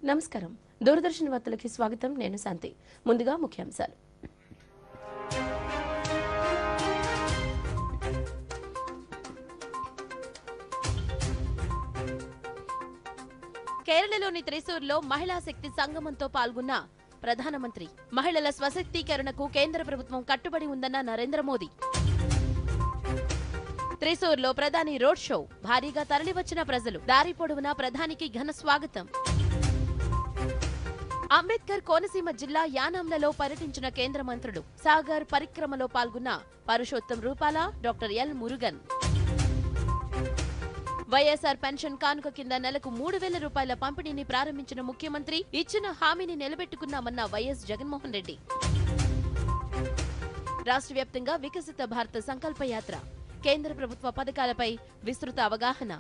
నమస్కారం దూరదర్శన్ వార్తలకి స్వాగతం నేను శాంతి ముందుగా ముఖ్యాంశాలు కేరళలోని త్రిశూర్లో మహిళా శక్తి సంగమంతో పాల్గొన్న ప్రధానమంత్రి మహిళల స్వశక్తీకరణకు కేంద్ర ప్రభుత్వం కట్టుబడి ఉందన్న నరేంద్ర మోదీ త్రిశూర్లో ప్రధాని రోడ్ షో భారీగా తరలివచ్చిన ప్రజలు దారి పొడవునా ప్రధానికి ఘన స్వాగతం అంబేద్కర్ కోనసీమ జిల్లా యానాంలలో పర్యటించిన కేంద్ర మంత్రులు సాగర్ పరిక్రమలో పాల్గొన్న పరుషోత్తం రూపాల doctor L Murugan YSR pension కానుక కింద నెలకు 3,000 రూపాయల పంపిణీని ప్రారంభించిన ముఖ్యమంత్రి ఇచ్చిన హామీని నిలబెట్టుకున్నామన్న వైఎస్ జగన్మోహన్ రెడ్డి రాష్ట్ర వ్యాప్తంగా వికసిత భారత సంకల్ప యాత్ర కేంద్ర ప్రభుత్వ పథకాలపై విస్తృత అవగాహన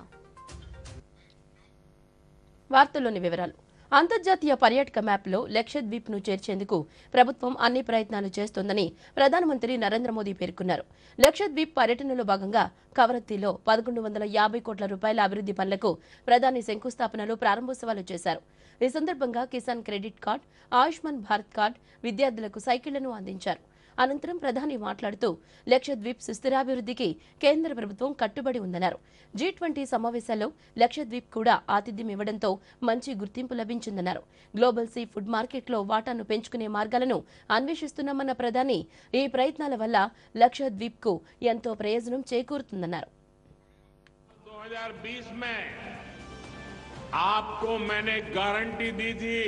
వార్తల్లోని వివరాలు అంతర్జాతీయ పర్యాటక మ్యాప్లో లక్షద్వీప్ ను చేర్చేందుకు ప్రభుత్వం అన్ని ప్రయత్నాలు చేస్తోందని ప్రధానమంత్రి నరేంద్ర మోదీ పేర్కొన్నారు. లక్షద్వీప్ పర్యటనలో భాగంగా కవరత్తిలో 1,150 కోట్ల రూపాయల అభివృద్ధి పనులకు ప్రధాని శంకుస్థాపనలు ప్రారంభోత్సవాలు చేశారు. ఈ సందర్భంగా Kisan credit card, Ayushman Bharat card, విద్యార్థులకు సైకిళ్లను అందించారు. అనంతరం ప్రధాని మాట్లాడుతూ లక్షద్వీప్ సుస్థిరాభివృద్ధికి కేంద్ర ప్రభుత్వం కట్టుబడి ఉందన్నారు. G20 సమావేశాల్లో లక్షద్వీప్ కూడా ఆతిథ్యం ఇవ్వడంతో మంచి గుర్తింపు లభించిందన్నారు. గ్లోబల్ సీ ఫుడ్ మార్కెట్లో వాటాను పెంచుకునే మార్గాలను అన్వేషిస్తున్నామన్న ప్రధాని ఈ ప్రయత్నాల వల్ల లక్షద్వీప్ కు ఎంతో ప్రయోజనం చేకూరుతుందన్నారు. 2020 में आपको मैंने गारंटी दी थी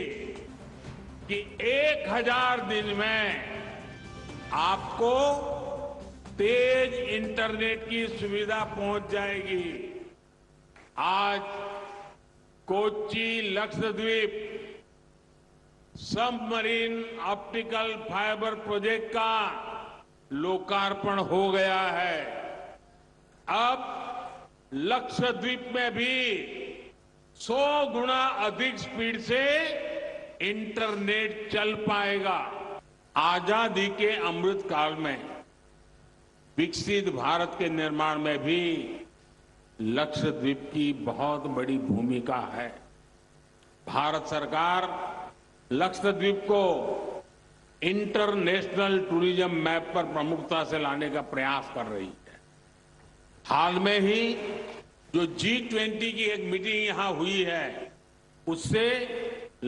कि 1000 दिन में आपको तेज इंटरनेट की सुविधा पहुंच जाएगी. आज Kochi Lakshadweep submarine optical fibre project का लोकार्पण हो गया है. अब लक्षद्वीप में भी 100 गुना अधिक स्पीड से इंटरनेट चल पाएगा. आजादी के अमृत काल में विकसित भारत के निर्माण में भी लक्षद्वीप की बहुत बड़ी भूमिका है. भारत सरकार लक्षद्वीप को इंटरनेशनल टूरिज्म मैप पर प्रमुखता से लाने का प्रयास कर रही है. हाल में ही जो G20 की एक मीटिंग यहां हुई है, उससे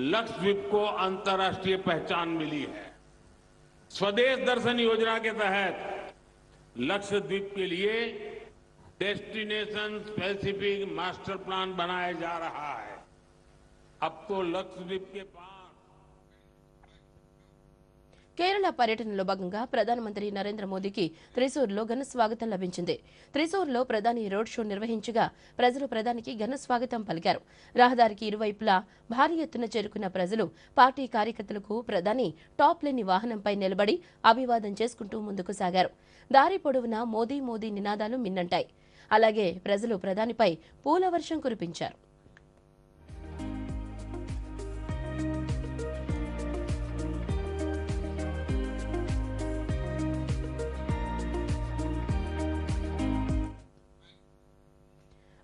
लक्षद्वीप को अंतर्राष्ट्रीय पहचान मिली है. स्वदेश दर्शन योजना के तहत लक्षद्वीप के लिए डेस्टिनेशन स्पेसिफिक मास्टर प्लान बनाया जा रहा है. अब तो लक्षद्वीप के पास కేరళ పర్యటనలో భాగంగా ప్రధానమంత్రి నరేంద్ర మోదీకి త్రిశూర్లో ఘన స్వాగతం లభించింది. త్రిశూర్లో ప్రధాని రోడ్ షో నిర్వహించగా ప్రజలు ప్రధానికి ఘన స్వాగతం పలికారు. రహదారికి ఇరువైపులా భారీ ఎత్తున చేరుకున్న ప్రజలు పార్టీ కార్యకర్తలకు ప్రధాని టాప్ లేని వాహనంపై నిలబడి అభివాదం చేసుకుంటూ ముందుకు సాగారు. దారి పొడవునా మోదీ మోదీ నినాదాలు మిన్నంటాయి. అలాగే ప్రజలు ప్రధానిపై పూల వర్షం కురిపించారు.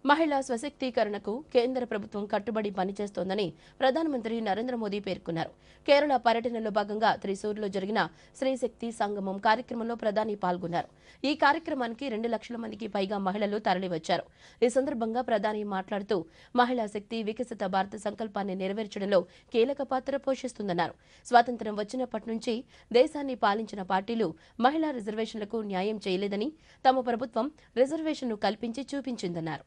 మహిళా స్వశక్తీకరణకు కేంద్ర ప్రభుత్వం కట్టుబడి పనిచేస్తోందని ప్రధానమంత్రి నరేంద్ర మోదీ పేర్కొన్నారు. కేరళ పర్యటనలో భాగంగా త్రిశూర్లో జరిగిన స్త్రీశక్తి సంగమం కార్యక్రమంలో ప్రధాని పాల్గొన్నారు. ఈ కార్యక్రమానికి 2 లక్షల మందికి పైగా మహిళలు తరలివచ్చారు. ఈ సందర్భంగా ప్రధాని మాట్లాడుతూ మహిళా శక్తి వికసిత భారత సంకల్పాన్ని నెరవేర్చడంలో కీలక పాత్ర పోషిస్తుందన్నారు. స్వాతంత్ర్యం వచ్చినప్పటి నుంచి దేశాన్ని పాలించిన పార్టీలు మహిళా రిజర్వేషన్లకు న్యాయం చేయలేదని, తమ ప్రభుత్వం రిజర్వేషన్ను కల్పించి చూపించిందన్నారు.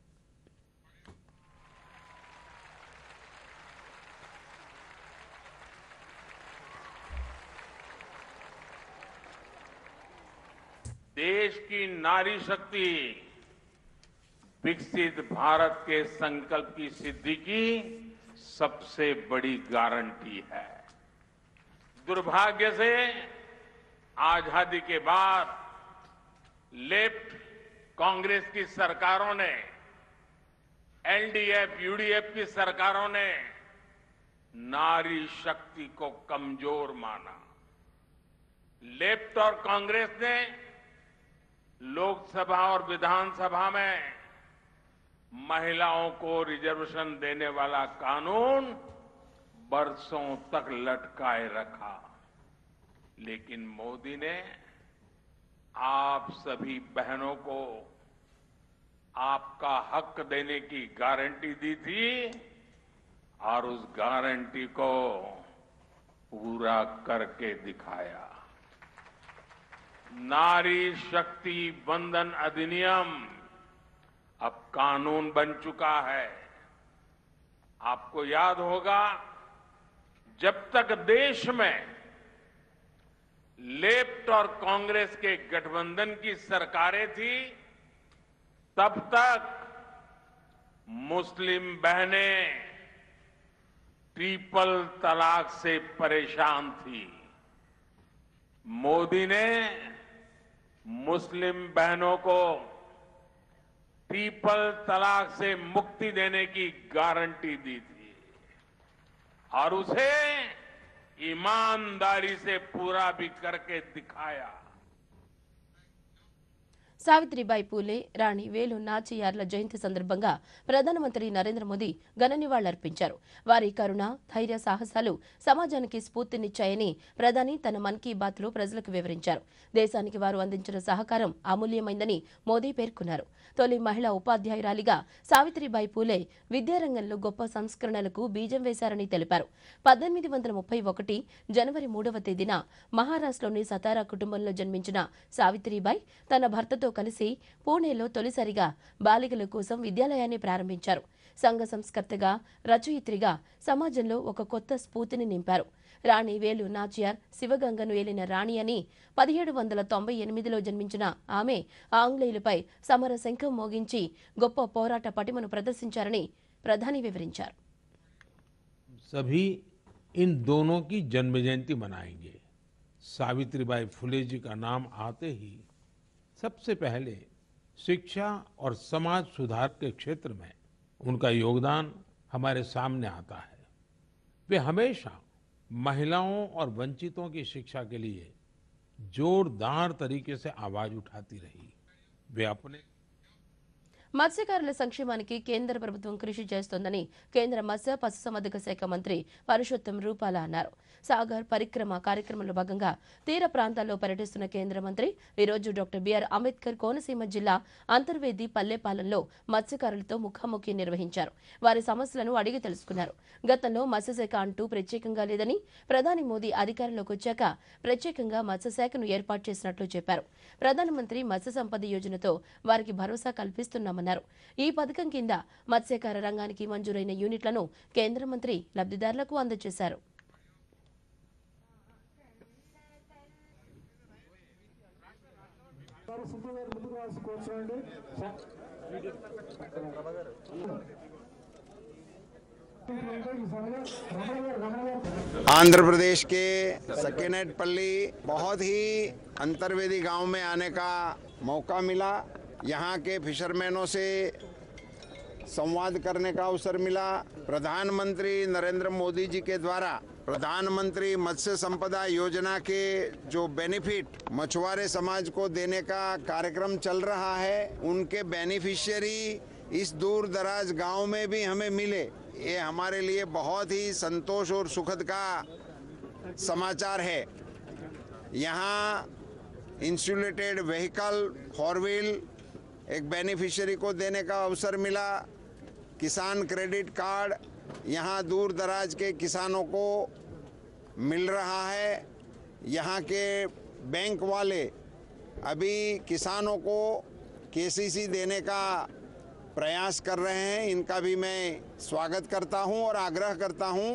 देश की नारी शक्ति विकसित भारत के संकल्प की सिद्धि की सबसे बड़ी गारंटी है. दुर्भाग्य से आजादी के बाद लेफ्ट कांग्रेस की सरकारों ने, एलडीएफ, यूडीएफ की सरकारों ने नारी शक्ति को कमजोर माना. लेफ्ट और कांग्रेस ने लोकसभा और विधानसभा में महिलाओं को रिजर्वेशन देने वाला कानून बरसों तक लटकाए रखा, लेकिन मोदी ने आप सभी बहनों को आपका हक देने की गारंटी दी थी और उस गारंटी को पूरा करके दिखाया। नारी शक्ति बंधन अधिनियम अब कानून बन चुका है। आपको याद होगा, जब तक देश में लेफ्ट और कांग्रेस के गठबंधन की सरकारें थी, तब तक मुस्लिम बहनें ट्रिपल तलाक से परेशान थी। मोदी ने मुस्लिम बहनों को ट्रिपल तलाक से मुक्ति देने की गारंटी दी थी और उसे ईमानदारी से पूरा भी करके दिखाया। సావిత్రిబాయి పూలే, రాణి వేలు నాచియార్ల జయంతి సందర్భంగా ప్రధానమంత్రి నరేంద్ర మోదీ ఘన నివాళులర్పించారు. వారి కరుణ, ధైర్య సాహసాలు సమాజానికి స్ఫూర్తినిచ్చాయని ప్రధాని తన మన్ కీ బాత్లో ప్రజలకు వివరించారు. దేశానికి వారు అందించిన సహకారం అమూల్యమైందని మోదీ పేర్కొన్నారు. తొలి మహిళా ఉపాధ్యాయురాలిగా సావిత్రిబాయి పూలే విద్యారంగంలో గొప్ప సంస్కరణలకు బీజం వేశారని తెలిపారు. 1831 జనవరి 3వ తేదీన మహారాష్ట్రలోని సతారా కుటుంబంలో జన్మించిన సావిత్రిబాయి తన భర్తతో కలిసి పూణేలో తొలిసారిగా బాలికల కోసం విద్యాలయాన్ని ప్రారంభించారు. సంఘ సంస్కర్తగా, రచయిత్రిగా సమాజంలో ఒక కొత్త స్ఫూర్తిని నింపారు. రాణి వేలు నాచియార్ శివగంగను ఏలిన రాణి అని 1798లో జన్మించిన ఆమె ఆంగ్లేయులపై సమర శంఖం మోగించి గొప్ప పోరాట పటిమను ప్రదర్శించారని ప్రధాని వివరించారు. सभी इन दोनों की जन्म जयंती मनाएंगे। सावित्रीबाई फुले जी का नाम आते ही सबसे पहले शिक्षा और समाज सुधार के क्षेत्र में उनका योगदान हमारे सामने आता है। वे हमेशा महिलाओं और वंचितों की शिक्षा के लिए जोरदार तरीके से आवाज उठाती रही। वे अपने మత్స్యకారుల సంక్షేమానికి కేంద్ర ప్రభుత్వం కృషి చేస్తోందని కేంద్ర మత్స్య పశుసంవర్ధక శాఖ మంత్రి పరుషోత్తం రూపాల అన్నారు. సాగర్ పరిక్రమ కార్యక్రమంలో భాగంగా తీర ప్రాంతాల్లో పర్యటిస్తున్న కేంద్ర మంత్రి ఈరోజు డాక్టర్ బిఆర్ అంబేద్కర్ కోనసీమ జిల్లా అంతర్వేది పల్లెపాలెంలో మత్స్యకారులతో ముఖాముఖి నిర్వహించారు. వారి సమస్యలను అడిగి తెలుసుకున్నారు. గతంలో మత్స్యశాఖ అంటూ ప్రత్యేకంగా లేదని, ప్రధాని మోదీ అధికారంలోకి వచ్చాక ప్రత్యేకంగా మత్స్యశాఖను ఏర్పాటు చేసినట్లు చెప్పారు. ప్రధానమంత్రి మత్స్య సంపద యోజనతో వారికి భరోసా కల్పిస్తున్నామన్నారు. ఈ పథకం కింద మత్స్యకార రంగానికి మంజూరైన యూనిట్లను కేంద్ర మంత్రి లబ్ధిదారులకు అందజేశారు. आंध्र प्रदेश के सकेनेटपल्ली बहुत ही अंतर्वेदी गांव में आने का मौका मिला। यहाँ के फिशरमैनों से संवाद करने का अवसर मिला। प्रधानमंत्री नरेंद्र मोदी जी के द्वारा प्रधानमंत्री मत्स्य संपदा योजना के जो बेनिफिट मछुआरे समाज को देने का कार्यक्रम चल रहा है, उनके बेनिफिशियरी इस दूर दराज गांव में भी हमें मिले। ये हमारे लिए बहुत ही संतोष और सुखद का समाचार है। यहाँ इंसुलेटेड व्हीकल 4 व्हील एक बेनिफिशियरी को देने का अवसर मिला। किसान क्रेडिट कार्ड यहाँ दूर दराज के किसानों को मिल रहा है। यहाँ के बैंक वाले अभी किसानों को केसीसी देने का प्रयास कर रहे हैं। इनका भी मैं स्वागत करता हूं और आग्रह करता हूं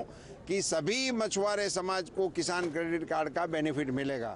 कि सभी मछुआरे समाज को किसान क्रेडिट कार्ड का बेनिफिट मिलेगा।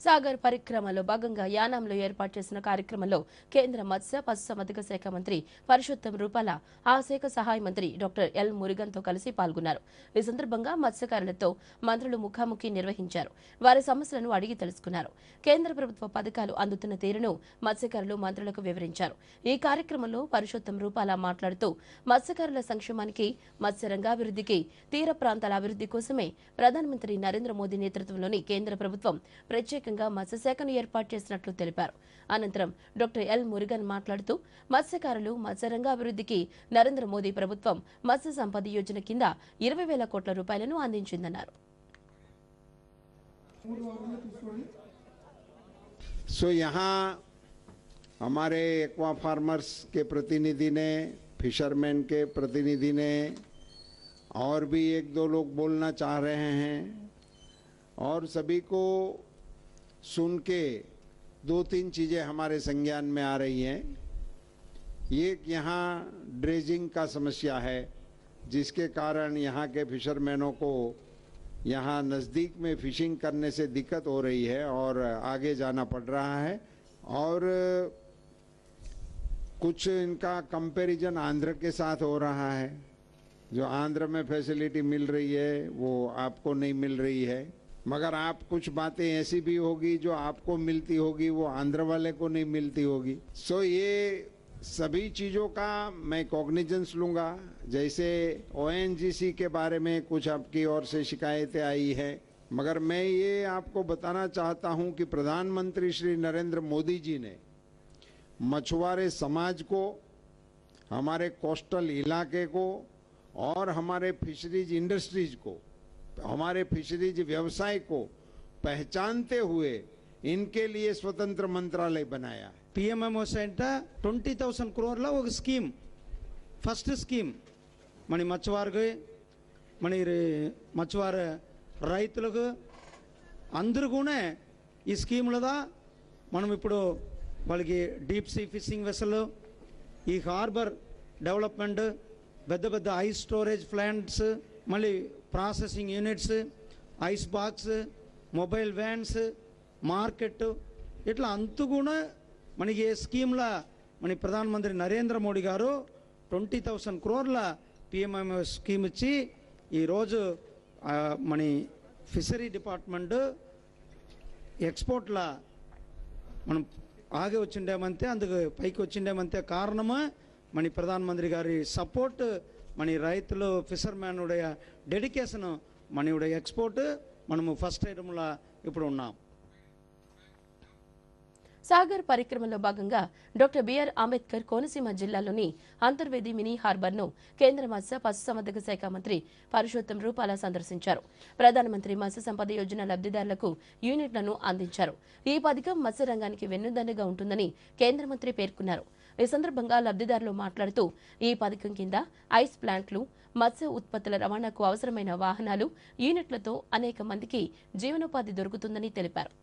సాగర్ పరిక్రమలో భాగంగా యానాంలో ఏర్పాటు చేసిన కార్యక్రమంలో కేంద్ర మత్స్య పశుసంవర్ధక శాఖ మంత్రి పరుషోత్తం రూపాల ఆ శాఖ సహాయ మంత్రి డాక్టర్ ఎల్ మురుగన్తో కలిసి పాల్గొన్నారు. ఈ సందర్భంగా మత్స్యకారులతో మంత్రులు ముఖాముఖి నిర్వహించారు. వారి సమస్యలను అడిగి తెలుసుకున్నారు. కేంద్ర ప్రభుత్వ పథకాలు అందుతున్న తీరును మత్స్యకారులు మంత్రులకు వివరించారు. ఈ కార్యక్రమంలో పరుషోత్తం రూపాల మాట్లాడుతూ మత్స్యకారుల సంక్షేమానికి, మత్స్యరంగాభివృద్ధికి, తీర ప్రాంతాల అభివృద్ధి కోసమే ప్రధానమంత్రి నరేంద్ర మోదీ నేతృత్వంలోని కేంద్ర ప్రభుత్వం ప్రత్యేకంగా ప్రత్యేకంగా మత్స్యశాఖను ఏర్పాటు చేసినట్లు తెలిపారు. అనంతరం డాక్టర్ ఎల్ మురుగన్ మాట్లాడుతూ మత్స్యకారులు మత్స్యరంగ అభివృద్ధికి నరేంద్ర మోదీ ప్రభుత్వం మత్స్య సంపద యోజన కింద 20,000 కోట్ల రూపాయలను అందించిందన్నారు. सो यहाँ हमारे एक्वा फार्मर्स के प्रतिनिधि ने, फिशरमैन के प्रतिनिधि ने और भी एक दो लोग बोलना चाह रहे हैं और सभी को सुन के दो तीन चीज़ें हमारे संज्ञान में आ रही हैं। एक यहाँ ड्रेजिंग का समस्या है जिसके कारण यहाँ के फिशरमैनों को यहाँ नज़दीक में फिशिंग करने से दिक्कत हो रही है और आगे जाना पड़ रहा है। और कुछ इनका कंपैरिजन आंध्र के साथ हो रहा है। जो आंध्र में फैसिलिटी मिल रही है वो आपको नहीं मिल रही है, मगर आप कुछ बातें ऐसी भी होगी जो आपको मिलती होगी वो आंध्र वाले को नहीं मिलती होगी। सो ये सभी चीज़ों का मैं कॉग्निजेंस लूँगा। जैसे ONGC के बारे में कुछ आपकी ओर से शिकायतें आई है, मगर मैं ये आपको बताना चाहता हूँ कि प्रधानमंत्री श्री नरेंद्र मोदी जी ने मछुआरे समाज को, हमारे कोस्टल इलाके को और हमारे फिशरीज इंडस्ट्रीज को, हमारे फिशरीज व्यवसाय को पहचानते हुए इनके लिए स्वतंत्र मंत्रालय बनाया है। PMMOS అంటే 20,000 crore ఒక స్కీమ్, ఫస్ట్ స్కీమ్ మన మత్స్యవార రైతులకు అందరూ కూడా ఈ స్కీములదా మనం ఇప్పుడు వాళ్ళకి డీప్ సీ ఫిషింగ్ వెసల్, ఈ హార్బర్ డెవలప్మెంట్, పెద్ద పెద్ద ఐస్ స్టోరేజ్ ప్లాంట్స్, మళ్ళీ processing units, ice box, mobile vans, market, ఇట్లా అంతూ కూడా మనకి ఏ స్కీమ్లా మన ప్రధానమంత్రి నరేంద్ర మోడీ గారు 20,000 crore PMMOS స్కీమ్ ఇచ్చి ఈరోజు మన ఫిషరీ డిపార్ట్మెంట్ ఎక్స్పోర్ట్లా మనం ఆగే వచ్చిండేమంతే, అందుకు పైకి వచ్చిండేమంతే కారణము మన ప్రధానమంత్రి గారి సపోర్ట్, మన రైతులు ఫిషర్మ్యాన్ ఉடைய డెడికేషన్, మన ఎక్స్పోర్ట్ మనము ఫస్ట్ ఐటమ్లా ఇప్పుడు ఉన్నాం. సాగర్ పరిక్రమలో భాగంగా డాక్టర్ బిఆర్ అంబేద్కర్ కోనసీమ జిల్లాలోని అంతర్వేది మినీ హార్బర్ను కేంద్ర మత్స్య పశుసంవర్ధక శాఖ మంత్రి పరశోత్తం రూపాల సందర్శించారు. ప్రధానమంత్రి మత్స్య సంపద యోజన లబ్ధిదారులకు యూనిట్లను అందించారు. ఈ పథకం మత్స్య రంగానికి వెన్నుదన్నుగా ఉంటుందని కేంద్ర మంత్రి పేర్కొన్నారు. ఈ సందర్భంగా లబ్ధిదారులు మాట్లాడుతూ ఈ పథకం కింద ఐస్ ప్లాంట్లు, మత్స్య ఉత్పత్తుల రవాణాకు అవసరమైన వాహనాలు, యూనిట్లతో అనేక మందికి జీవనోపాధి దొరుకుతుందని తెలిపారు.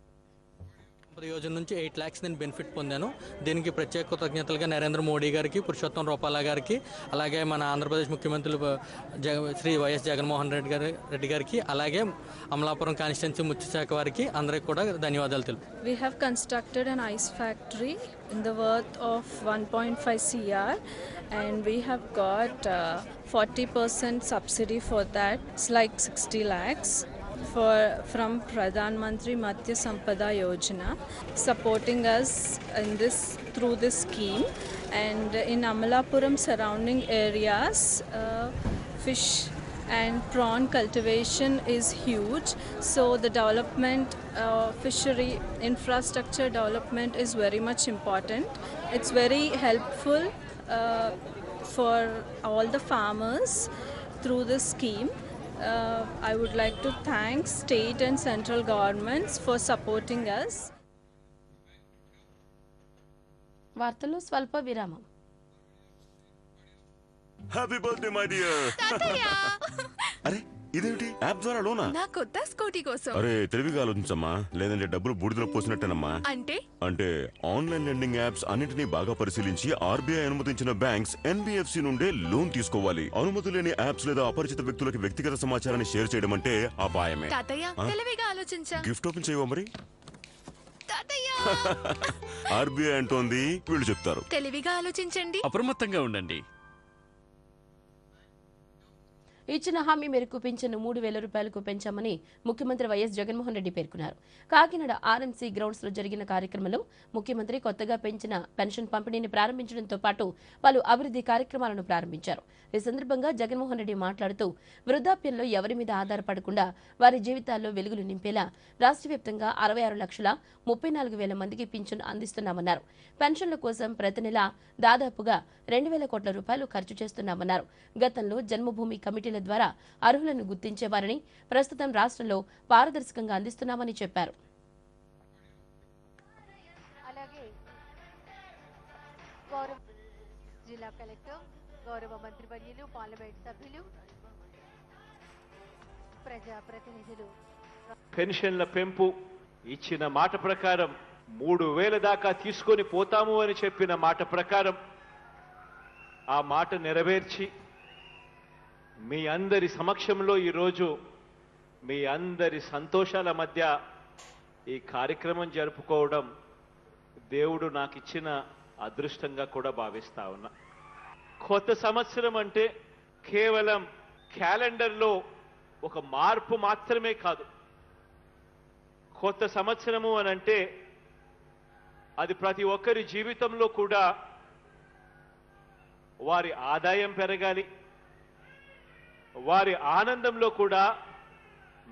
యోజన నుంచి 8 lakhs నేను బెనిఫిట్ పొందాను. దీనికి ప్రత్యేక కృతజ్ఞతలుగా నరేంద్ర మోడీ గారికి, పురుషోత్తం రూపాల గారికి, అలాగే మన ఆంధ్రప్రదేశ్ ముఖ్యమంత్రులు శ్రీ వైఎస్ జగన్మోహన్ రెడ్డి గారికి, అలాగే అమలాపురం కాన్స్టిట్యున్సీ ముత్యశాఖ వారికి అందరికీ కూడా ధన్యవాదాలు తెలుపు. We have constructed an ice factory in the worth of 1.5 crore and we have got 40% subsidy for that. It's like 60 lakhs. From Pradhan Mantri Matsya Sampada Yojana, supporting us in through this scheme, and in Amalapuram surrounding areas, fish and prawn cultivation is huge, so the development, fishery infrastructure development is very much important. It's very helpful for all the farmers through this scheme. I would like to thank state and central governments for supporting us. వార్తల్లో స్వల్ప విరామం. Happy birthday my dear. అరే ఇదేంటి app ద్వారా లోనా? నా కొత్త scooty కోసం. అరే తెలివిగా ఆలోచించమ్మా, లేదంటే డబ్బులు బూడిదలో పోసినట్టేనమ్మా. అంటే ఆన్లైన్ లెండింగ్ యాప్స్ అన్నిటినీ బాగా పరిశీలించి ఆర్బీఐ అనుమతించిన బ్యాంక్స్ NBFC నుండే లోన్ తీసుకోవాలి. అనుమతి లేని యాప్స్ లేదా అపరిచిత వ్యక్తులకి వ్యక్తిగత సమాచారాన్ని షేర్ చేయడం అంటే అపాయమే. తాతయ్య తెలివిగా ఆలోచించా. గిఫ్ట్ ఓపెన్ చేయవా మరి? ఆర్బీఐ అంటోంది, వీళ్ళు చెప్తారు తెలివిగా ఆలోచించండి, అప్రమత్తంగా ఉండండి. ఇచ్చిన హామీ మేరకు పింఛను 3,000 రూపాయలకు పెంచామని ముఖ్యమంత్రి వైఎస్ జగన్మోహన్ రెడ్డి పేర్కొన్నారు. కాకినాడ ఆర్ఎంసీ గ్రౌండ్స్ లో జరిగిన కార్యక్రమంలో ముఖ్యమంత్రి కొత్తగా పెంచిన పెన్షన్ పంపిణీని ప్రారంభించడంతో పాటు పలు అభివృద్ధి కార్యక్రమాలను ప్రారంభించారు. ఈ సందర్భంగా జగన్మోహన్ రెడ్డి మాట్లాడుతూ వృద్ధాప్యంలో ఎవరి మీద ఆధారపడకుండా వారి జీవితాల్లో వెలుగులు నింపేలా రాష్ట్ర వ్యాప్తంగా 66,34,000 మందికి పింఛను అందిస్తున్నామన్నారు. పెన్షన్ల కోసం ప్రతి నెల దాదాపుగా 2,000 కోట్ల రూపాయలు ఖర్చు చేస్తున్నామన్నారు. గతంలో జన్మభూమి కమిటీల ద్వారా అర్హులను గుర్తించేవారని ప్రస్తుతం రాష్ట్రంలో పారదర్శకంగా అందిస్తున్నామని చెప్పారు. అలాగే గౌరవ జిల్లా కలెక్టర్, గౌరవ మంత్రివర్యులు, పార్లమెంట్ సభ్యులు, ప్రజాప్రతినిధులు పెన్షన్ల పెంపు ఇచ్చిన మాట ప్రకారం 3,000 దాకా తీసుకొని పోతాము అని చెప్పిన మాట ప్రకారం ఆ మాట నెరవేర్చి మీ అందరి సమక్షంలో ఈరోజు మీ అందరి సంతోషాల మధ్య ఈ కార్యక్రమం జరుపుకోవడం దేవుడు నాకు ఇచ్చిన అదృష్టంగా కూడా భావిస్తా ఉన్నా. కొత్త సంవత్సరం అంటే కేవలం క్యాలెండర్లో ఒక మార్పు మాత్రమే కాదు. కొత్త సంవత్సరము అని అంటే అది ప్రతి ఒక్కరి జీవితంలో కూడా వారి ఆదాయం పెరగాలి, వారి ఆనందంలో కూడా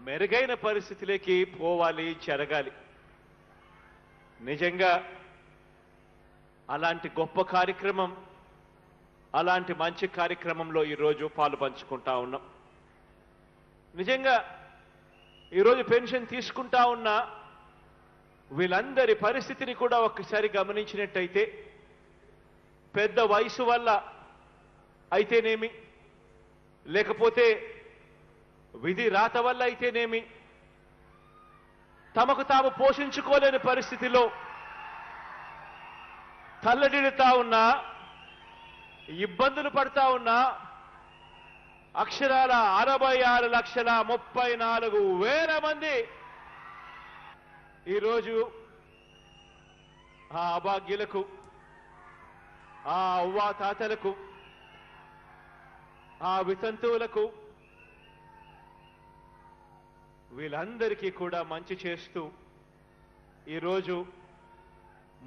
మెరుగైన పరిస్థితిలోకి పోవాలి, జరగాలి. నిజంగా అలాంటి గొప్ప కార్యక్రమం, అలాంటి మంచి కార్యక్రమంలో ఈరోజు పాలు పంచుకుంటా ఉన్నాం. నిజంగా ఈరోజు పెన్షన్ తీసుకుంటా ఉన్న వీళ్ళందరి పరిస్థితిని కూడా ఒక్కసారి గమనించినట్టయితే పెద్ద వయసు వల్ల అయితేనేమి, లేకపోతే విధి రాత వల్ల అయితేనేమి, తమకు తాము పోషించుకోలేని పరిస్థితిలో తల్లడిల్లుతా ఉన్నా, ఇబ్బందులు పడతా ఉన్నా అక్షరాల 66,34,000 మంది ఈరోజు ఆ అభాగ్యులకు, ఆ అవ్వా తాతలకు, ఆ వితంతువులకు వీళ్ళందరికీ కూడా మంచి చేస్తూ ఈరోజు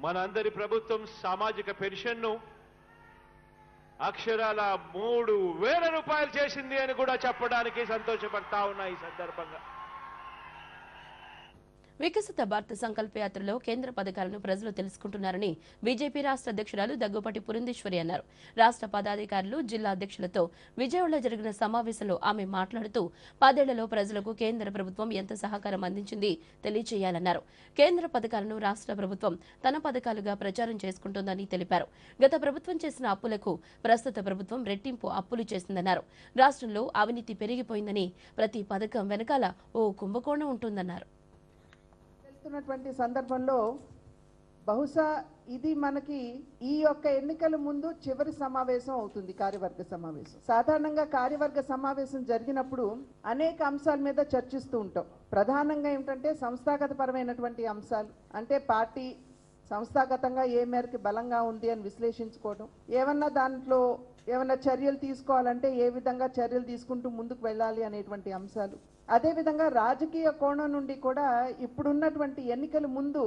మనందరి ప్రభుత్వం సామాజిక పెన్షన్ను అక్షరాల 3,000 రూపాయలు చేసింది అని కూడా చెప్పడానికి సంతోషపడతా ఉన్నా ఈ సందర్భంగా. వికసిత భారత సంకల్ప యాత్రలో కేంద్ర పథకాలను ప్రజలు తెలుసుకుంటున్నారని బీజేపీ రాష్ట్ర అధ్యక్షురాలు దగ్గుపాటి పురంధేశ్వరి అన్నారు. రాష్ట్ర పదాధికారులు, జిల్లా అధ్యక్షులతో విజయవాడలో జరిగిన సమావేశంలో ఆమె మాట్లాడుతూ 10 ఏళ్లలో ప్రజలకు కేంద్ర ప్రభుత్వం ఎంత సహకారం అందించింది తెలియజేయాలన్నారు. కేంద్ర పథకాలను రాష్ట్ర ప్రభుత్వం తన పథకాలుగా ప్రచారం చేసుకుంటోందని తెలిపారు. గత ప్రభుత్వం చేసిన అప్పులకు ప్రస్తుత ప్రభుత్వం రెట్టింపు అప్పులు చేసిందన్నారు. రాష్ట్రంలో అవినీతి పెరిగిపోయిందని, ప్రతి పథకం వెనకాల ఓ కుంభకోణం ఉంటుందన్నారు. సందర్భంలో బహుశా ఇది మనకి ఈ యొక్క ఎన్నికల ముందు చివరి సమావేశం అవుతుంది, కార్యవర్గ సమావేశం. సాధారణంగా కార్యవర్గ సమావేశం జరిగినప్పుడు అనేక అంశాల మీద చర్చిస్తూ ఉంటాం. ప్రధానంగా ఏమిటంటే సంస్థాగత పరమైనటువంటి అంశాలు, అంటే పార్టీ సంస్థాగతంగా ఏ మేరకు బలంగా ఉంది అని విశ్లేషించుకోవడం, ఏమన్నా దాంట్లో ఏమన్నా చర్యలు తీసుకోవాలంటే ఏ విధంగా చర్యలు తీసుకుంటూ ముందుకు వెళ్ళాలి అనేటువంటి అంశాలు. అదేవిధంగా రాజకీయ కోణం నుండి కూడా ఇప్పుడున్నటువంటి ఎన్నికల ముందు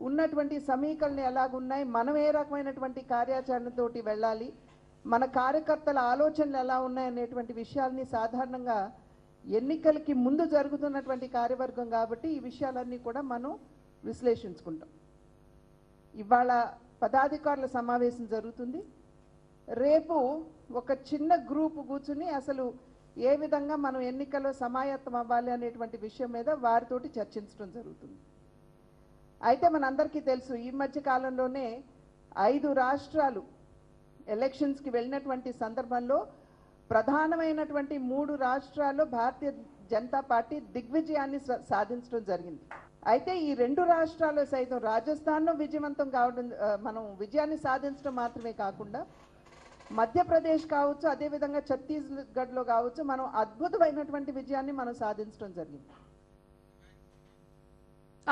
ఉన్నటువంటి సమీకరణలు ఎలాగున్నాయి, మనం ఏ రకమైనటువంటి కార్యాచరణతోటి వెళ్ళాలి, మన కార్యకర్తల ఆలోచనలు ఎలా ఉన్నాయి అనేటువంటి విషయాల్ని సాధారణంగా ఎన్నికలకి ముందు జరుగుతున్నటువంటి కార్యవర్గం కాబట్టి ఈ విషయాలన్నీ కూడా మనం విశ్లేషించుకుంటాం. ఇవాళ పదాధికారుల సమావేశం జరుగుతుంది. రేపు ఒక చిన్న గ్రూప్ కూర్చుని అసలు ఏ విధంగా మనం ఎన్నికల్లో సమాయత్తం అవ్వాలి అనేటువంటి విషయం మీద వారితోటి చర్చించడం జరుగుతుంది. అయితే మనందరికీ తెలుసు, ఈ మధ్య కాలంలోనే 5 రాష్ట్రాలు ఎలక్షన్స్కి వెళ్ళినటువంటి సందర్భంలో ప్రధానమైనటువంటి 3 రాష్ట్రాల్లో భారతీయ జనతా పార్టీ దిగ్విజయాన్ని సాధించడం జరిగింది. అయితే ఈ 2 రాష్ట్రాల్లో సైతం రాజస్థాన్లో విజయవంతం కావడం, మనం విజయాన్ని సాధించడం మాత్రమే కాకుండా మధ్యప్రదేశ్ కావచ్చు, అదేవిధంగా ఛత్తీస్గఢ్లో కావచ్చు, మనం అద్భుతమైనటువంటి విజయాన్ని మనం సాధించడం జరిగింది.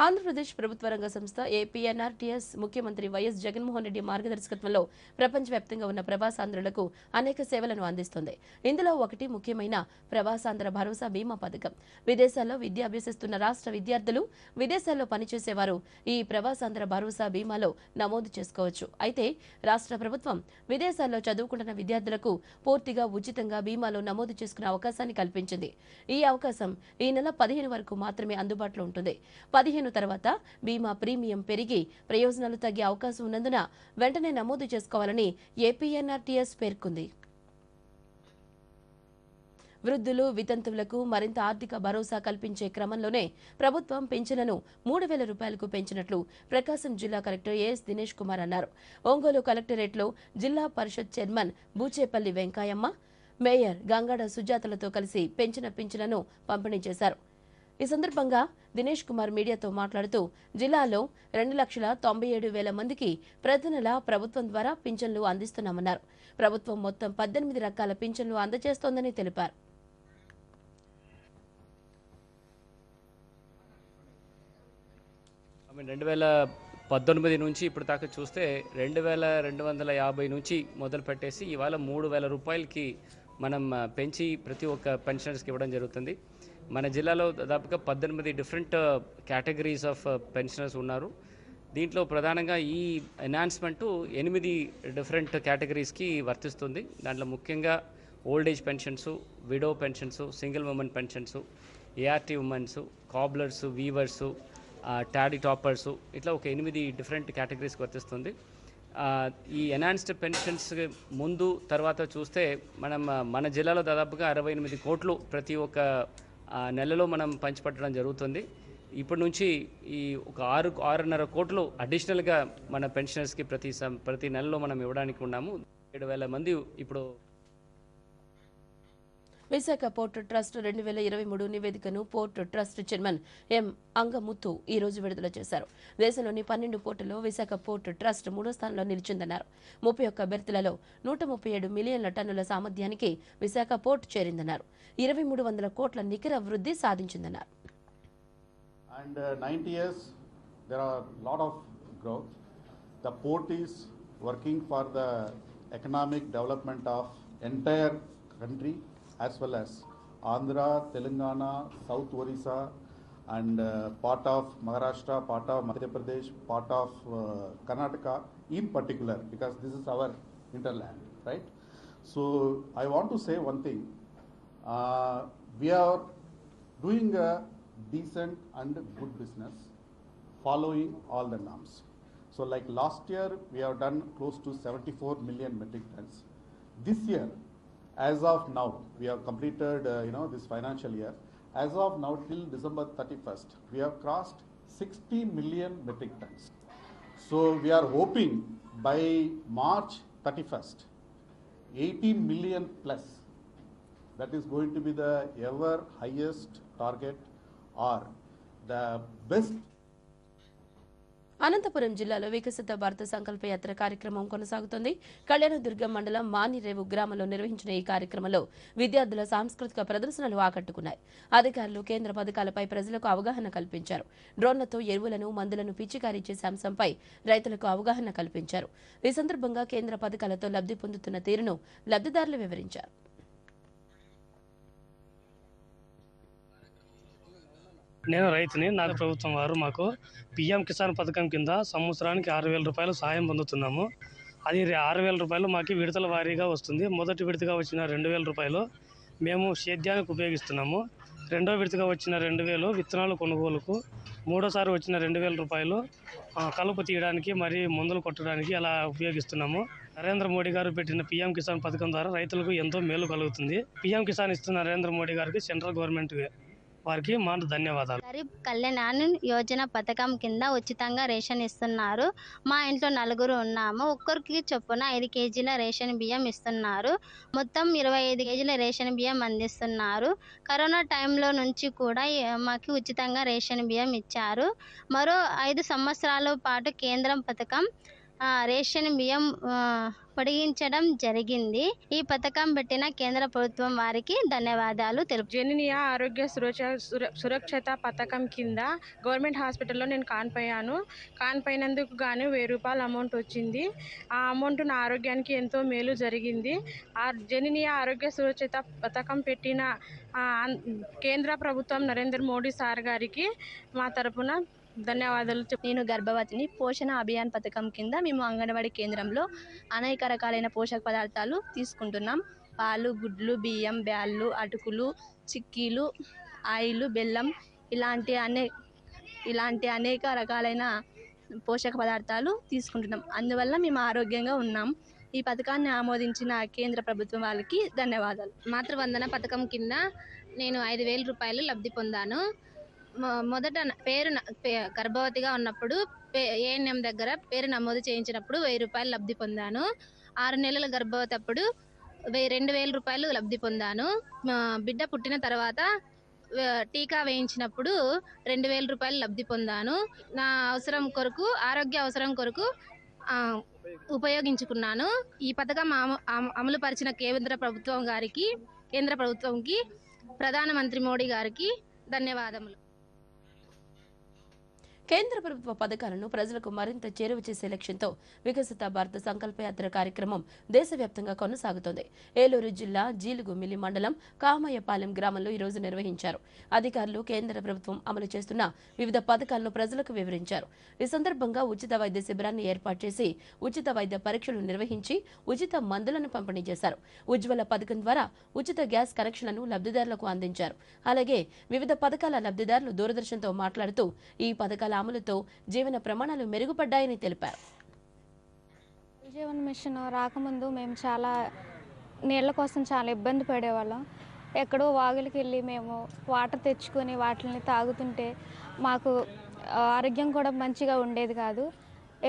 ఆంధ్రప్రదేశ్ ప్రభుత్వ రంగ సంస్థ ఏపీఎన్ఆర్టీఎస్ ముఖ్యమంత్రి వైఎస్ జగన్మోహన్ రెడ్డి మార్గదర్శకత్వంలో ప్రపంచవ్యాప్తంగా ఉన్న ప్రవాసాంధ్రులకు అనేక సేవలను అందిస్తుంది. ఇందులో ఒకటి ముఖ్యమైన ప్రవాసాంధ్ర భరోసా బీమా పథకం. విదేశాల్లో విద్య అభ్యసిస్తున్న రాష్ట్ర విద్యార్థులు, విదేశాల్లో పనిచేసేవారు ఈ ప్రవాసాంధ్ర భరోసా బీమాలో నమోదు చేసుకోవచ్చు. అయితే రాష్ట్ర ప్రభుత్వం విదేశాల్లో చదువుకుంటున్న విద్యార్థులకు పూర్తిగా ఉచితంగా బీమాలో నమోదు చేసుకునే అవకాశాన్ని కల్పించింది. ఈ అవకాశం ఈ నెల 15 వరకు మాత్రమే అందుబాటులో ఉంటుంది. 15 తర్వాత బీమా ప్రీమియం పెరిగి ప్రయోజనాలు తగ్గే అవకాశం ఉన్నందున వెంటనే నమోదు చేసుకోవాలని ఏపీఎన్ఆర్టీఎస్ పేర్కొంది. వృద్ధులు, వితంతువులకు మరింత ఆర్థిక భరోసా కల్పించే క్రమంలోనే ప్రభుత్వం పింఛన్లను 3,000 రూపాయలకు పెంచినట్లు ప్రకాశం జిల్లా కలెక్టర్ ఏఎస్ దినేష్ కుమార్ అన్నారు. ఒంగోలు కలెక్టరేట్లో జిల్లా పరిషత్ చైర్మన్ బూచేపల్లి వెంకాయమ్మ, మేయర్ గంగాడ సుజాతలతో కలిసి పెంచిన పింఛన్లను పంపిణీ చేశారు. ఈ సందర్భంగా దినేష్ కుమార్ మీడియాతో మాట్లాడుతూ జిల్లాలో 2,97,000 మందికి ప్రతి నెల ప్రభుత్వం ద్వారా పింఛన్లు అందిస్తున్నామన్నారు. ప్రభుత్వం మొత్తం 18 రకాల పింఛన్లు అందజేస్తోందని తెలిపారు. I mean 2019 నుంచి ఇప్పుడు దాకా చూస్తే 2,250 నుంచి మొదలు పెట్టేసి ఇవాళ 3,000 రూపాయలకి మనం పెంచి ప్రతి ఒక్క పెన్షనర్స్కి ఇవ్వడం జరుగుతుంది. మన జిల్లాలో దాదాపుగా 18 డిఫరెంట్ కేటగిరీస్ ఆఫ్ పెన్షనర్స్ ఉన్నారు. దీంట్లో ప్రధానంగా ఈ ఎన్హాన్స్మెంటు 8 డిఫరెంట్ కేటగిరీస్కి వర్తిస్తుంది. దాంట్లో ముఖ్యంగా old age pensions, widow pensions, single women pensions, ART womens, cobblers, weavers, toddy tappers, ఇట్లా ఒక 8 డిఫరెంట్ కేటగిరీస్కి వర్తిస్తుంది. ఈ ఎన్హాన్స్డ్ పెన్షన్స్ ముందు తర్వాత చూస్తే మన జిల్లాలో దాదాపుగా 68 కోట్లు ప్రతి ఒక్క నెలలో మనం పంచిపెట్టడం జరుగుతుంది. ఇప్పటి నుంచి ఈ ఒక 6.5 కోట్లు అడిషనల్గా మన పెన్షనర్స్కి ప్రతి నెలలో మనం ఇవ్వడానికి ఉన్నాము. 7,000 మంది ఇప్పుడు. విశాఖ పోర్ట్ ట్రస్ట్ 2023 నివేదికను port trust chairman M Angamuthu ఈ రోజు విడుదల చేశారు. దేశంలోని 12 పోర్టుల్లో విశాఖ పోర్ట్ ట్రస్ట్ 3వ స్థానంలో నిలిచిందన్నారు. 31 బెర్తులలో 137 మిలియన్ల టన్నుల సామర్థ్యానికి విశాఖ పోర్ట్ చేరిందన్నారు. 2,300 కోట్ల నికర వృద్ధి సాధించిందన్నారు. And 90 years, there are a lot of growth. The port is working for the economic development of entire country as well as Andhra, Telangana, South Orissa and part of Maharashtra, part of Madhya Pradesh, part of Karnataka in particular, because this is our hinterland, right? So I want to say one thing. We are doing a decent and good business following all the norms. So like last year we have done close to 74 million metric tons. This year, as of now, we have completed this financial year. As of now till December 31st, we have crossed 60 million metric tons. So we are hoping by March 31st, 18 million plus. That is going to be the ever highest target or the best. Anantapuram జిల్లాలో వికసిత భారత సంకల్ప యాత్ర కార్యక్రమం కొనసాగుతోంది. కళ్యాణదుర్గం మండలం మానిరేవు గ్రామంలో నిర్వహించిన ఈ కార్యక్రమంలో విద్యార్థుల సాంస్కృతిక ప్రదర్శనలు ఆకట్టుకున్నాయి. అధికారులు కేంద్ర పథకాలపై ప్రజలకు అవగాహన కల్పించారు. డ్రోన్లతో ఎరువులను, మందులను పిచికారీ చేసే అంశంపై రైతులకు అవగాహన కల్పించారు. ఈ సందర్భంగా కేంద్ర పథకాలతో లబ్ధి పొందుతున్న తీరును లబ్ధిదారులు వివరించారు. నేను రైతుని. నాకు ప్రభుత్వం వారు మాకు పిఎం కిసాన్ పథకం కింద సంవత్సరానికి 6,000 రూపాయలు సహాయం పొందుతున్నాము. అది 6,000 రూపాయలు మాకు విడతల వారీగా వస్తుంది. మొదటి విడతగా వచ్చిన 2,000 రూపాయలు మేము సేద్యానికి ఉపయోగిస్తున్నాము. రెండో విడతగా వచ్చిన 2,000 విత్తనాలు కొనుగోలుకు, మూడోసారి వచ్చిన 2,000 రూపాయలు కలుపు తీయడానికి మరి మందులు కొట్టడానికి అలా ఉపయోగిస్తున్నాము. నరేంద్ర మోడీ గారు పెట్టిన పిఎం కిసాన్ పథకం ద్వారా రైతులకు ఎంతో మేలు కలుగుతుంది. పిఎం కిసాన్ ఇస్తున్న నరేంద్ర మోడీ గారికి సెంట్రల్ గవర్నమెంట్ వారికి మా ధన్యవాదాలు. గరీబ్ కళ్యాణ్ యోజన పథకం కింద ఉచితంగా రేషన్ ఇస్తున్నారు. మా ఇంట్లో 4 ఉన్నాము. ఒక్కరికి చొప్పున 5 కేజీల రేషన్ బియ్యం ఇస్తున్నారు. మొత్తం 25 కేజీల రేషన్ బియ్యం అందిస్తున్నారు. కరోనా టైంలో నుంచి కూడా మాకు ఉచితంగా రేషన్ బియ్యం ఇచ్చారు. మరో 5 సంవత్సరాల పాటు కేంద్రం పథకం రేషన్ బియ్యం పొడిగించడం జరిగింది. ఈ పథకం పెట్టిన కేంద్ర ప్రభుత్వం వారికి ధన్యవాదాలు తెలుపు. జననీయ ఆరోగ్య సురక్షత పథకం కింద గవర్నమెంట్ హాస్పిటల్లో నేను కాన్పోయినందుకు గాను 1000 రూపాయల అమౌంట్ వచ్చింది. ఆ అమౌంట్ నా ఆరోగ్యానికి ఎంతో మేలు జరిగింది. ఆ జననీయ ఆరోగ్య సురక్షత పథకం పెట్టిన కేంద్ర ప్రభుత్వం నరేంద్ర మోడీ సార్ గారికి మా తరపున ధన్యవాదాలు. నేను గర్భవతిని. పోషణ అభియాన్ పథకం కింద మేము అంగన్వాడీ కేంద్రంలో అనేక రకాలైన పోషక పదార్థాలు తీసుకుంటున్నాం. పాలు, గుడ్లు, బియ్యం, బ్యాళ్ళు, అటుకులు, చిక్కీలు, ఆయిల్, బెల్లం ఇలాంటి అనేక రకాలైన పోషక పదార్థాలు తీసుకుంటున్నాం. అందువల్ల మేము ఆరోగ్యంగా ఉన్నాం. ఈ పథకాన్ని ఆమోదించిన కేంద్ర ప్రభుత్వం వాళ్ళకి ధన్యవాదాలు. మాతృవందన పథకం కింద నేను 5000 రూపాయలు లబ్ధి పొందాను. మొదట గర్భవతిగా ఉన్నప్పుడు ఏఎన్ఎం దగ్గర పేరు నమోదు చేయించినప్పుడు 1000 రూపాయలు లబ్ధి పొందాను. 6 నెలల గర్భవతి అప్పుడు 2000 రూపాయలు లబ్ధి పొందాను. బిడ్డ పుట్టిన తర్వాత టీకా వేయించినప్పుడు 2000 రూపాయలు లబ్ధి పొందాను. నా అవసరం కొరకు, ఆరోగ్య అవసరం కొరకు ఉపయోగించుకున్నాను. ఈ పథకం అమలు పరిచిన కేంద్ర ప్రభుత్వంకి ప్రధానమంత్రి మోడీ గారికి ధన్యవాదములు. కేంద్ర ప్రభుత్వ పథకాలను ప్రజలకు మరింత చేరువ చేసే లక్ష్యంతో వికసిత భారత సంకల్పయాత్ర కార్యక్రమం దేశవ్యాప్తంగా కొనసాగుతోంది. ఏలూరు జిల్లా జీలుగుమిల్లి మండలం కామయ్యపాలెం గ్రామంలో ఈ రోజు నిర్వహించారు. అధికారులు కేంద్ర ప్రభుత్వం అమలు చేస్తున్న వివిధ పథకాలను ప్రజలకు వివరించారు. ఈ సందర్భంగా ఉచిత వైద్య శిబిరాన్ని ఏర్పాటు చేసి ఉచిత వైద్య పరీక్షలు నిర్వహించి ఉచిత మందులను పంపిణీ చేశారు. ఉజ్వల పథకం ద్వారా ఉచిత గ్యాస్ కనెక్షన్లను లబ్ధిదారులకు అందించారు. అలాగే వివిధ పథకాల లబ్ధిదారులు దూరదర్శన్తో మాట్లాడుతూ ఈ పథకాల అమలుతో జీవన ప్రమాణాలు మెరుగుపడ్డాయని తెలిపారు. జీవన్ మిషన్ రాకముందు మేము చాలా నీళ్ల కోసం చాలా ఇబ్బంది పడేవాళ్ళం. ఎక్కడో వాగులకి వెళ్ళి మేము వాటర్ తెచ్చుకొని వాటిని తాగుతుంటే మాకు ఆరోగ్యం కూడా మంచిగా ఉండేది కాదు.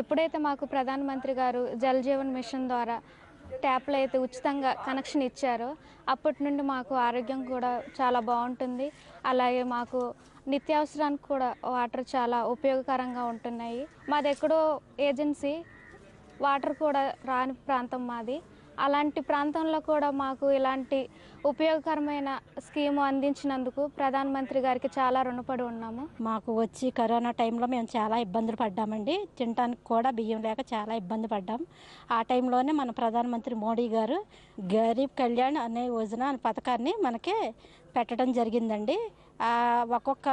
ఎప్పుడైతే మాకు ప్రధానమంత్రి గారు జల్ జీవన్ మిషన్ ద్వారా ట్యాప్లో అయితే ఉచితంగా కనెక్షన్ ఇచ్చారో అప్పటి నుండి మాకు ఆరోగ్యం కూడా చాలా బాగుంటుంది. అలాగే మాకు నిత్యావసరానికి కూడా వాటర్ చాలా ఉపయోగకరంగా ఉంటున్నాయి. మాది ఎక్కడో ఏజెన్సీ, వాటర్ కూడా రాని ప్రాంతం మాది. అలాంటి ప్రాంతంలో కూడా మాకు ఇలాంటి ఉపయోగకరమైన స్కీము అందించినందుకు ప్రధానమంత్రి గారికి చాలా రుణపడి ఉన్నాము. మాకు వచ్చి కరోనా టైంలో మేము చాలా ఇబ్బందులు పడ్డామండి. తినడానికి కూడా బియ్యం లేక చాలా ఇబ్బంది పడ్డాం. ఆ టైంలోనే మన ప్రధానమంత్రి మోడీ గారు గరీబ్ కళ్యాణ్ అనే యోజన అనే పథకాన్ని మనకి పెట్టడం జరిగిందండి. ఒక్కొక్క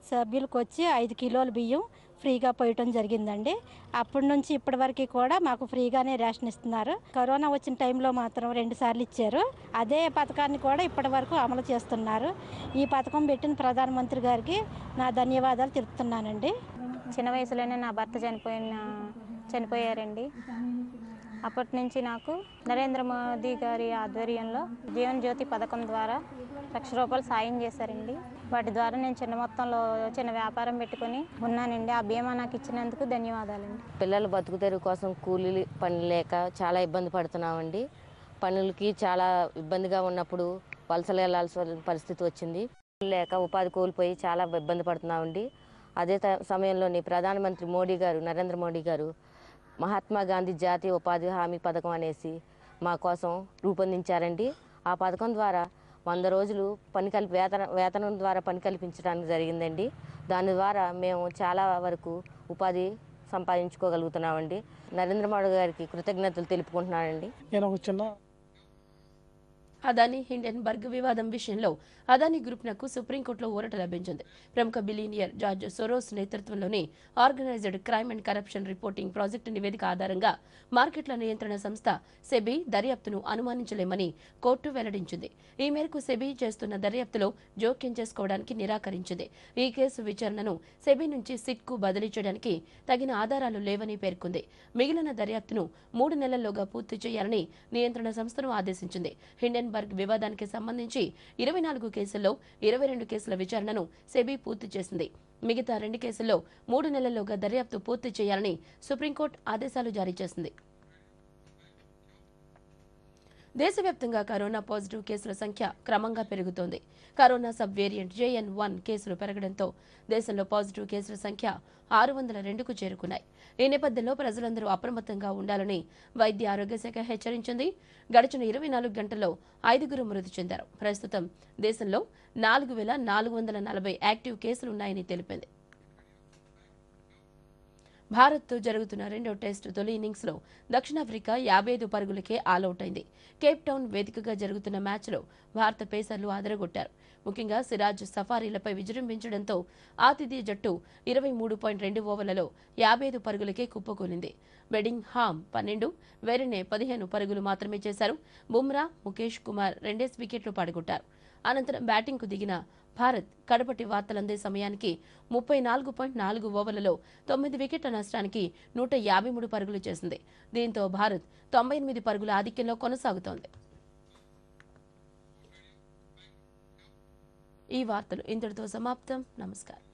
సభ్యులకు వచ్చి 5 కిలోల బియ్యం ఫ్రీగా పోయటం జరిగిందండి. అప్పటి నుంచి ఇప్పటి వరకు కూడా మాకు ఫ్రీగానే రేషన్ ఇస్తున్నారు. కరోనా వచ్చిన టైంలో మాత్రం 2 సార్లు ఇచ్చారు. అదే పథకాన్ని కూడా ఇప్పటి వరకు అమలు చేస్తున్నారు. ఈ పథకం పెట్టిన ప్రధానమంత్రి గారికి నా ధన్యవాదాలు తెలుపుతున్నానండి. చిన్న వయసులోనే నా భర్త చనిపోయారండి. అప్పటి నుంచి నాకు నరేంద్ర మోదీ గారి ఆధ్వర్యంలో జీవన్ జ్యోతి పథకం ద్వారా 1,00,000 రూపాయలు సాయం చేశారండి. వాటి ద్వారా నేను చిన్న మొత్తంలో చిన్న వ్యాపారం పెట్టుకొని ఉన్నానండి. ఆ బీమా నాకు ఇచ్చినందుకు ధన్యవాదాలండి. పిల్లల బతుకుతెరువు కోసం కూలీ పని లేక చాలా ఇబ్బంది పడుతున్నామండి. పనులకి చాలా ఇబ్బందిగా ఉన్నప్పుడు వలసలు వెళ్లాల్సిన పరిస్థితి వచ్చింది. లేక ఉపాధి కోల్పోయి చాలా ఇబ్బంది పడుతున్నామండి. అదే సమయంలోని ప్రధానమంత్రి మోడీ గారు, నరేంద్ర మోడీ గారు మహాత్మా గాంధీ జాతీయ ఉపాధి హామీ పథకం అనేసి మా కోసం రూపొందించారండి. ఆ పథకం ద్వారా 100 రోజులు వేతనం ద్వారా పని కల్పించడానికి జరిగిందండి. దాని ద్వారా మేము చాలా వరకు ఉపాధి సంపాదించుకోగలుగుతున్నామండి. నరేంద్ర మోడీ గారికి కృతజ్ఞతలు తెలుపుకుంటున్నానండి. అదానీ హిండెన్బర్గ్ వివాదం విషయంలో అదానీ గ్రూప్నకు సుప్రీంకోర్టులో ఊరట లభించింది. ప్రముఖ బిలియనియర్ జార్జ్ సోరోస్ నేతృత్వంలోని organised crime and corruption reporting project నివేదిక ఆధారంగా మార్కెట్ల నియంత్రణ సంస్థ సెబీ దర్యాప్తును అనుమానించలేమని కోర్టు వెల్లడించింది. ఈ మేరకు సెబీ చేస్తున్న దర్యాప్తులో జోక్యం చేసుకోవడానికి నిరాకరించింది. ఈ కేసు విచారణను సెబీ నుంచి సిట్కు బదిలీ చేయడానికి తగిన ఆధారాలు లేవని పేర్కొంది. మిగిలిన దర్యాప్తును 3 నెలల్లోగా పూర్తి చేయాలని నియంత్రణ సంస్థను ఆదేశించింది. హిండెన్బర్గ్ వివాదానికి సంబంధించి 24 కేసుల్లో 22 కేసుల విచారణను సెబీ పూర్తి చేసింది. మిగతా 2 కేసుల్లో 3 నెలల్లోగా దర్యాప్తు పూర్తి చేయాలని సుప్రీంకోర్టు ఆదేశాలు జారీ చేసింది. దేశవ్యాప్తంగా కరోనా పాజిటివ్ కేసుల సంఖ్య క్రమంగా పెరుగుతోంది. కరోనా సబ్ వేరియంట్ JN1 కేసులు పెరగడంతో దేశంలో పాజిటివ్ కేసుల సంఖ్య 602కు చేరుకున్నాయి. ఈ నేపథ్యంలో ప్రజలందరూ అప్రమత్తంగా ఉండాలని వైద్య ఆరోగ్య శాఖ హెచ్చరించింది. గడిచిన 24 గంటల్లో 5గురు మృతి చెందారు. ప్రస్తుతం దేశంలో 4440 యాక్టివ్ కేసులున్నాయని తెలిపింది. భారత్తో జరుగుతున్న రెండో టెస్టు తొలి ఇన్నింగ్స్లో దక్షిణాఫ్రికా 55 పరుగులకే ఆలౌట్ అయింది. కేప్ టౌన్ వేదికగా జరుగుతున్న మ్యాచ్లో భారత పేసర్లు అదరగొట్టారు. ముఖ్యంగా సిరాజ్ సఫారీలపై విజృంభించడంతో ఆతిథ్య జట్టు 23.2 ఓవర్లలో 55 పరుగులకే కుప్పకూలింది. బెడింగ్ హామ్ 12, వెరినే 15 పరుగులు మాత్రమే చేశారు. బుమ్రా, ముఖేష్ కుమార్ 2 వికెట్లు పడగొట్టారు. అనంతరం బ్యాటింగ్కు దిగిన భారత్ కడపటి వార్తలందే సమయానికి 34.4 ఓవర్లలో 9 వికెట్ల నష్టానికి 153 పరుగులు చేసింది. దీంతో భారత్ 98 పరుగుల ఆధిక్యంలో కొనసాగుతోంది. ఈ వార్తలు ఇంతటితో సమాప్తం. నమస్కారం.